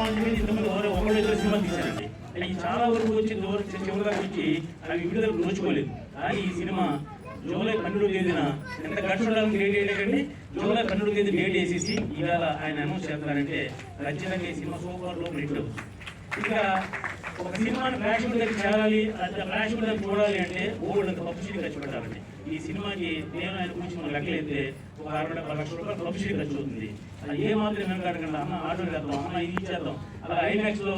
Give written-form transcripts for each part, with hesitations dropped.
మంది ఇంతమంది ఒకళ్ళు ఇద్దరు సినిమాలు తీశారండి. అవి చాలా వరకు వచ్చి చివరిగా వచ్చి అవి విడుదలకు నోచుకోలేదు. కానీ ఈ సినిమా జూలై 12వ తేదీన ఎంత కష్టపడాలని డేట్ వేయలేకండి, జూలై 12వ తేదీ డేట్ వేసేసి ఇవాళ ఆయన అనౌన్స్ చేస్తారంటే ఖచ్చితంగా ఈ సినిమా సూపర్లో హిట్ అవుతుంది. ఇక ఒక సినిమాని ప్రేక్షకుల దగ్గర చేరాలి, ప్రేక్షకుల దగ్గర చూడాలి అంటే ఓల్డ్ పబ్లిసిటీ ఖర్చు పెట్టాలండి. ఈ సినిమాకి నేను ఆయన గురించి మనం లెక్కలైతే ఒక 60-70 లక్షల రూపాయలు పబ్లిసిటీ ఖర్చు అవుతుంది. అది ఏ మాత్రం వెనకాడకుండా అన్న ఆటో వేద్దాం, అన్న ఇది చేద్దాం, అలా ఐమాక్స్ లో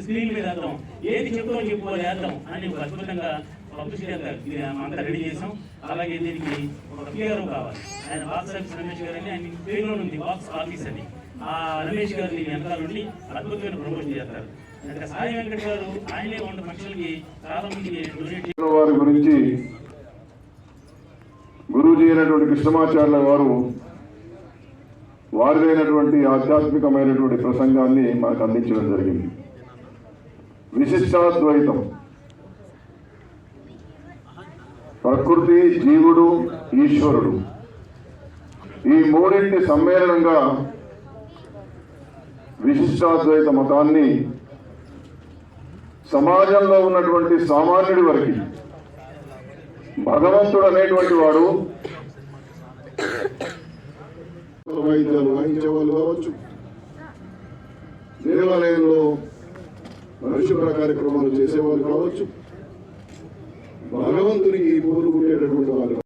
స్క్రీన్ మీద వేద్దాం, ఏది చెప్తామో చెప్పుకోవాలి వేద్దాం అని ఒక అద్భుతంగా పబ్లిసిటీ అంతా రెడీ చేసాం. అలాగే దీనికి ఒక పిఆర్ఓ కావాలి. ఆయన బాక్స్ ఆఫీస్ రమేష్ గారు అని ఆయన పేరులో ఉంది బాక్స్ ఆఫీస్ అని. ఆ రమేష్ గారిని వెనకాల నుండి అద్భుతమైన ప్రమోషన్ చేస్తారు. సాయి వెంకట గారు ఆయనే 100 లక్షలకి చాలా మందికి డొనేట్. వారి గురించి గురూజీ అయినటువంటి కృష్ణమాచార్యుల వారు వారిదైనటువంటి ఆధ్యాత్మికమైనటువంటి ప్రసంగాన్ని మనకు అందించడం జరిగింది. విశిష్టాద్వైతం, ప్రకృతి, జీవుడు, ఈశ్వరుడు, ఈ మూడింటి సమ్మేళనంగా విశిష్టాద్వైత మతాన్ని సమాజంలో ఉన్నటువంటి సామాన్యుడి వరకు భగవంతుడు అనేటువంటి వాడు వైద్యాలు వాయించే వాళ్ళు కావచ్చు, దేవాలయంలో పరిశుభ్ర కార్యక్రమాలు చేసేవాళ్ళు కావచ్చు, భగవంతునికి పూలు కుట్టేటటువంటి వాళ్ళు